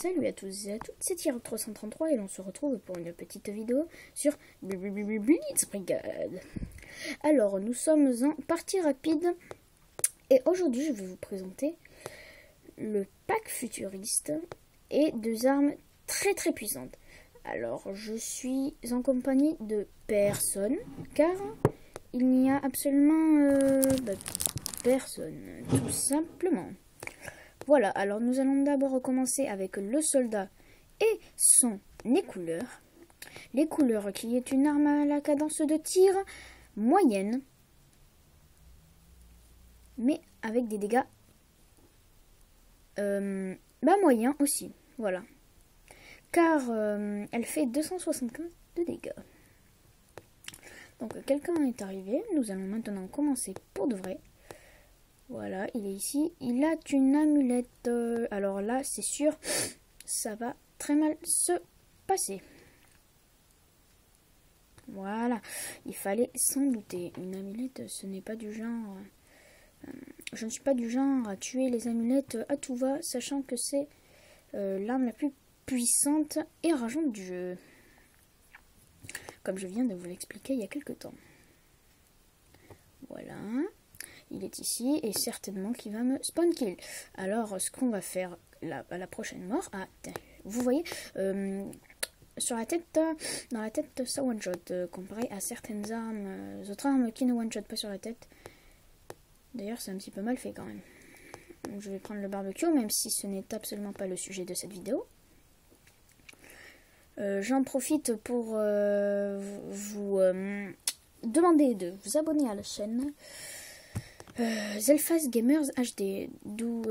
Salut à tous et à toutes, c'est Tiro 333 et l'on se retrouve pour une petite vidéo sur Blitz Brigade. Alors, nous sommes en partie rapide et aujourd'hui je vais vous présenter le pack futuriste et deux armes très puissantes. Alors, je suis en compagnie de personne car il n'y a absolument personne, tout simplement. Voilà, alors nous allons d'abord commencer avec le soldat et son écouleur. L'écouleur qui est une arme à la cadence de tir moyenne, mais avec des dégâts moyens aussi, voilà. Car elle fait 275 de dégâts. Donc quelqu'un est arrivé, nous allons maintenant commencer pour de vrai. Voilà, il est ici. Il a une amulette. Alors là, c'est sûr, ça va très mal se passer. Voilà, il fallait s'en douter. Une amulette, ce n'est pas du genre... je ne suis pas du genre à tuer les amulettes à tout va, sachant que c'est l'arme la plus puissante et rageante du jeu. Comme je viens de vous l'expliquer il y a quelques temps. Voilà. Il est ici et certainement qu'il va me spawn kill. Alors, ce qu'on va faire à la prochaine mort... Ah, vous voyez, sur la tête, dans la tête, ça one-shot, comparé à certaines armes, autres armes qui ne one-shot pas sur la tête. D'ailleurs, c'est un petit peu mal fait quand même. Donc, je vais prendre le barbecue, même si ce n'est absolument pas le sujet de cette vidéo. J'en profite pour vous demander de vous abonner à la chaîne. Zelfast Gamers HD, d'où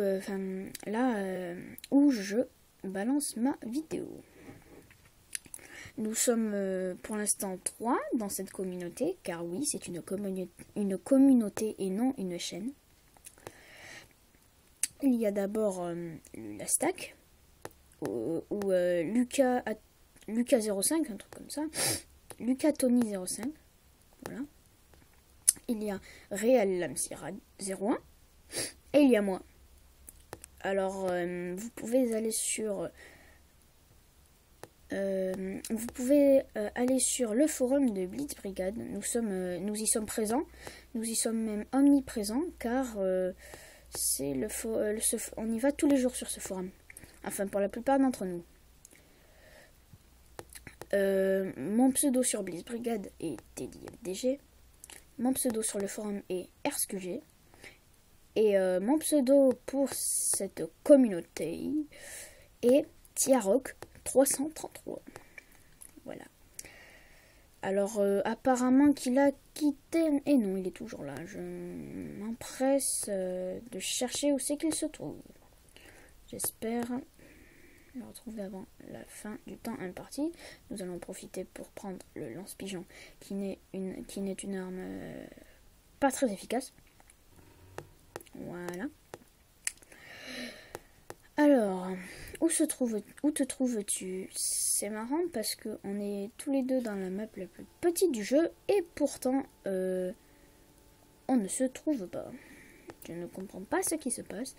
où je balance ma vidéo. Nous sommes pour l'instant 3 dans cette communauté, car oui, c'est une communauté et non une chaîne. Il y a d'abord la stack, ou Lucas05, un truc comme ça, Lucas Tony 05, voilà. Il y a Real Lamsira 01 et il y a moi. Alors vous pouvez aller sur aller sur le forum de Blitz Brigade. Nous y sommes présents, nous y sommes même omniprésents car on y va tous les jours sur ce forum. Enfin pour la plupart d'entre nous. Mon pseudo sur Blitz Brigade est TeddyFDG. Mon pseudo sur le forum est RSQG. Et mon pseudo pour cette communauté est Tiaroc 333. Voilà. Alors, apparemment qu'il a quitté... Et non, il est toujours là. Je m'empresse de chercher où c'est qu'il se trouve. J'espère le retrouver avant la fin du temps imparti. Nous allons profiter pour prendre le lance-pigeon qui n'est une arme pas très efficace. Voilà. Alors, où te trouves-tu? C'est marrant parce que on est tous les deux dans la map la plus petite du jeu et pourtant on ne se trouve pas. Je ne comprends pas ce qui se passe.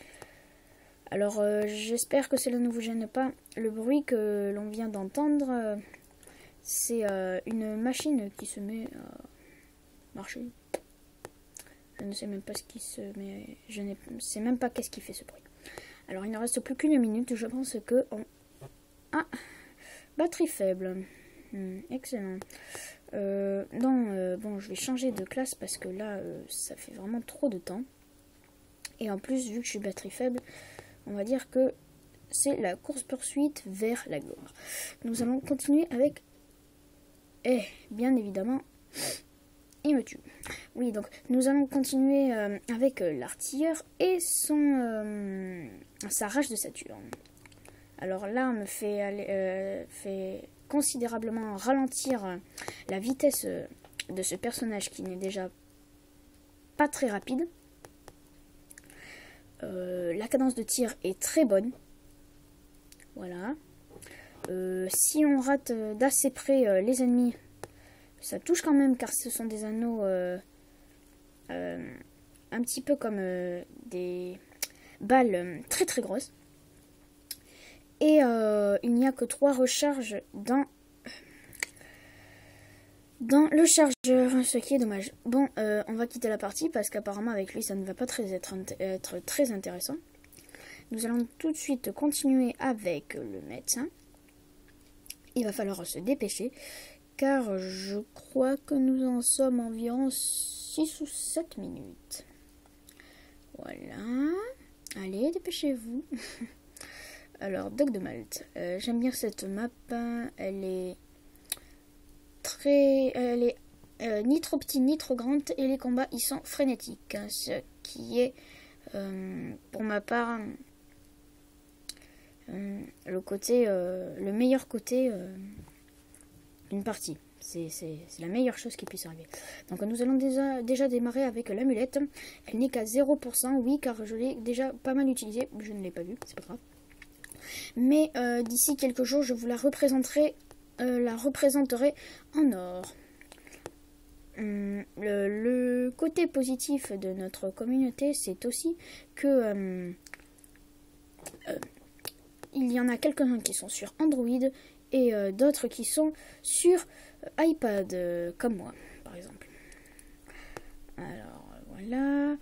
Alors, j'espère que cela ne vous gêne pas. Le bruit que l'on vient d'entendre, c'est une machine qui se met à marcher. Je ne sais même pas ce qui se met. Je ne sais même pas qu'est-ce qui fait ce bruit. Alors, il ne reste plus qu'une minute. Je pense que... Ah, batterie faible. Excellent. Bon, je vais changer de classe parce que là, ça fait vraiment trop de temps. Et en plus, vu que je suis batterie faible... On va dire que c'est la course-poursuite vers la gloire. Nous allons continuer avec... bien évidemment, il me tue. Oui, donc nous allons continuer avec l'artilleur et sa rage de Saturne. Alors l'arme fait considérablement ralentir la vitesse de ce personnage qui n'est déjà pas très rapide. La cadence de tir est très bonne. Voilà. Si on rate d'assez près les ennemis, ça touche quand même car ce sont des anneaux un petit peu comme des balles très grosses. Et il n'y a que 3 recharges dans le chargeur, ce qui est dommage. Bon, on va quitter la partie parce qu'apparemment avec lui ça ne va pas être très intéressant. Nous allons tout de suite continuer avec le médecin. Il va falloir se dépêcher car je crois que nous en sommes environ 6 ou 7 minutes. Voilà. Allez, dépêchez-vous. Alors, Doc de Malte. J'aime bien cette map. Elle est ni trop petite ni trop grande et les combats ils sont frénétiques. Ce qui est, pour ma part, le meilleur côté d'une partie. C'est la meilleure chose qui puisse arriver. Donc nous allons déjà démarrer avec l'amulette. Elle n'est qu'à 0%, oui, car je l'ai déjà pas mal utilisée. Je ne l'ai pas vue, c'est pas grave. Mais d'ici quelques jours, je vous la représenterai en or. Le côté positif de notre communauté, c'est aussi que il y en a quelques-uns qui sont sur Android et d'autres qui sont sur iPad, comme moi, par exemple. Alors, voilà.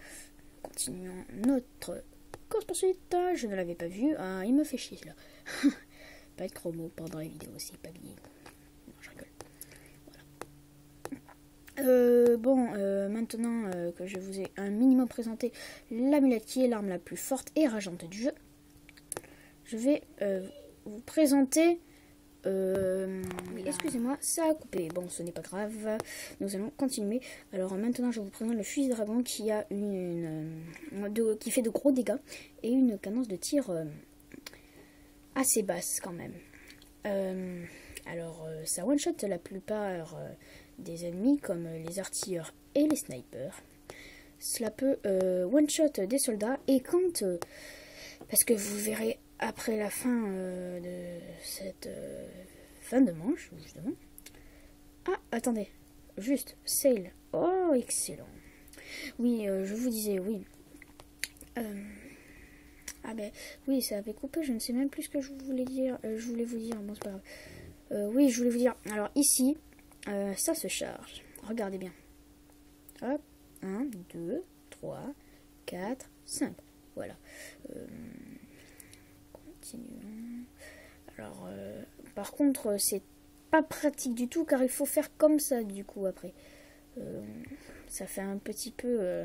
Continuons notre course-poursuite. Je ne l'avais pas vu. Ah, il me fait chier, là. Pas de chromo pendant les vidéos, c'est pas bien. Non, je rigole. Voilà. Maintenant que je vous ai un minimum présenté l'amulette qui est l'arme la plus forte et rageante du jeu, je vais vous présenter... excusez-moi, ça a coupé. Bon, ce n'est pas grave. Nous allons continuer. Alors maintenant, je vous présente le fusil dragon qui a qui fait de gros dégâts et une cadence de tir assez basse quand même. Ça one-shot la plupart des ennemis comme les artilleurs et les snipers. Cela peut one-shot des soldats et quand... parce que vous verrez après la fin de cette fin de manche, justement. Ah, attendez. Juste, sail. Oh, excellent. Oui, je vous disais, oui. Ah ben, oui, ça avait coupé, je ne sais même plus ce que je voulais dire. Je voulais vous dire, bon, c'est pas grave. Oui, je voulais vous dire, alors ici, ça se charge. Regardez bien. Hop, 1, 2, 3, 4, 5. Voilà. Continuons. Alors, par contre, c'est pas pratique du tout car il faut faire comme ça du coup après. Ça fait un petit peu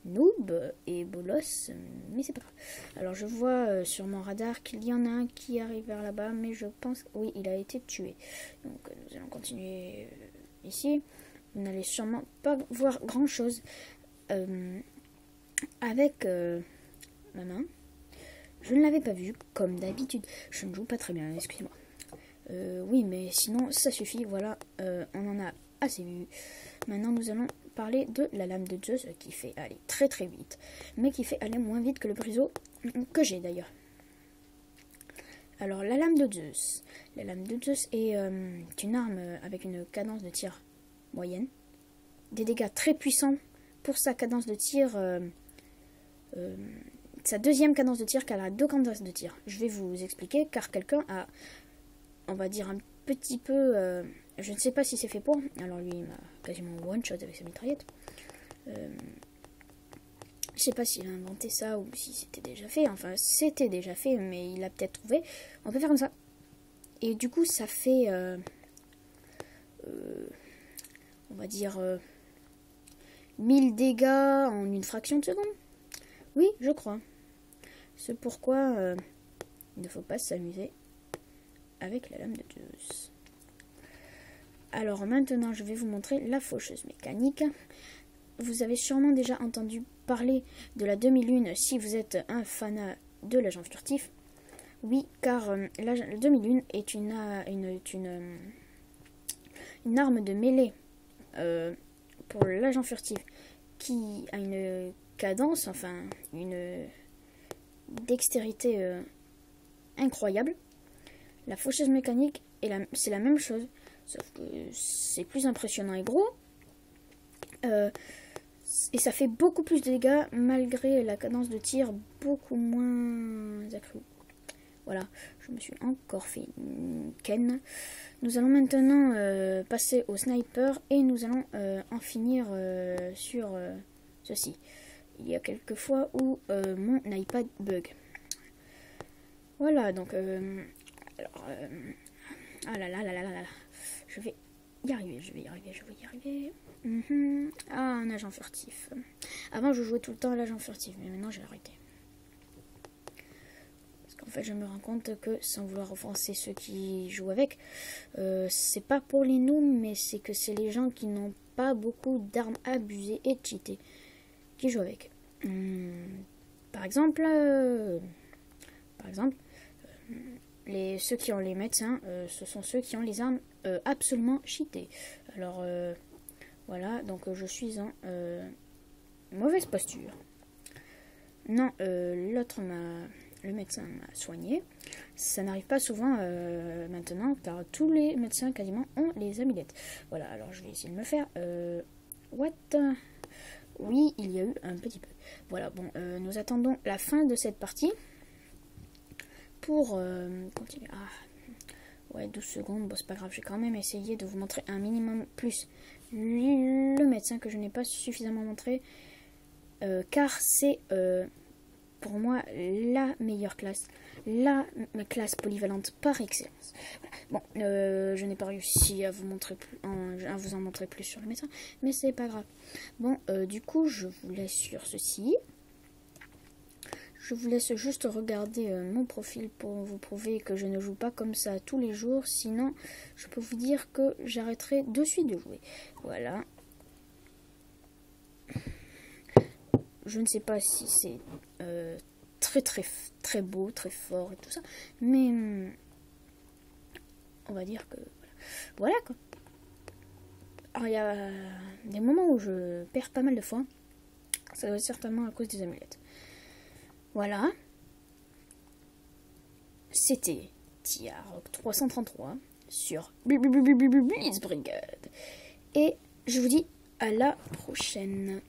noob et bolos, mais c'est pas grave. Alors je vois sur mon radar qu'il y en a un qui arrive vers là-bas, mais je pense... Oui, il a été tué. Donc nous allons continuer ici. Vous n'allez sûrement pas voir grand-chose avec ma main. Je ne l'avais pas vu, comme d'habitude. Je ne joue pas très bien, excusez-moi. Oui, mais sinon, ça suffit. Voilà, on en a assez vu. Maintenant, nous allons parler de la lame de Zeus, qui fait aller très très vite, mais qui fait aller moins vite que le briseau, que j'ai d'ailleurs. Alors, la lame de Zeus. La lame de Zeus est une arme avec une cadence de tir moyenne. Des dégâts très puissants pour sa cadence de tir... sa deuxième cadence de tir qu'elle a 2 cadences de tir. Je vais vous expliquer car quelqu'un a, on va dire, un petit peu... je ne sais pas si c'est fait pour. Alors lui, il m'a quasiment one-shot avec sa mitraillette. Je ne sais pas s'il a inventé ça ou si c'était déjà fait. Enfin, c'était déjà fait, mais il a peut-être trouvé. On peut faire comme ça. Et du coup, ça fait... on va dire... 1000 dégâts en une fraction de seconde. Oui, je crois. C'est pourquoi il ne faut pas s'amuser avec la lame de Zeus. Alors maintenant, je vais vous montrer la faucheuse mécanique. Vous avez sûrement déjà entendu parler de la demi-lune si vous êtes un fanat de l'agent furtif. Oui, car la demi-lune est une arme de mêlée pour l'agent furtif qui a une cadence, enfin une dextérité incroyable. La faucheuse mécanique, c'est la même chose, sauf que c'est plus impressionnant et gros. Et ça fait beaucoup plus de dégâts malgré la cadence de tir beaucoup moins accrue. Voilà, je me suis encore fait une ken. Nous allons maintenant passer au sniper et nous allons en finir sur ceci. Il y a quelques fois où mon iPad bug. Voilà, donc ah là là là là là là. Je vais y arriver, je vais y arriver. Ah, un agent furtif. Avant, je jouais tout le temps à l'agent furtif, mais maintenant, j'ai arrêté. Parce qu'en fait, je me rends compte que, sans vouloir offenser ceux qui jouent avec, c'est pas pour les noobs, mais c'est que c'est les gens qui n'ont pas beaucoup d'armes abusées et cheatées qui jouent avec. Par exemple, ceux qui ont les médecins, ce sont ceux qui ont les armes absolument cheatées. Alors, voilà, donc je suis en mauvaise posture. Non, le médecin m'a soigné. Ça n'arrive pas souvent maintenant, car tous les médecins quasiment ont les amulettes. Voilà, alors je vais essayer de me faire... what? Oui, il y a eu un petit peu. Voilà, bon, nous attendons la fin de cette partie pour continuer. Ah, ouais, 12 secondes, bon, c'est pas grave, j'ai quand même essayé de vous montrer un minimum plus le médecin que je n'ai pas suffisamment montré, car c'est pour moi la meilleure classe, la classe polyvalente par excellence. Voilà. Bon, je n'ai pas réussi à vous montrer à vous en montrer plus sur le médecin, mais c'est pas grave. Bon, du coup, je vous laisse sur ceci. Je vous laisse juste regarder mon profil pour vous prouver que je ne joue pas comme ça tous les jours. Sinon, je peux vous dire que j'arrêterai de suite de jouer. Voilà. Je ne sais pas si c'est très beau, très fort et tout ça. Mais on va dire que... Voilà quoi. Alors il y a des moments où je perds pas mal de fois. Ça doit être certainement à cause des amulettes. Voilà. C'était Tiaroc 333 sur Blitz Brigade. Et je vous dis à la prochaine.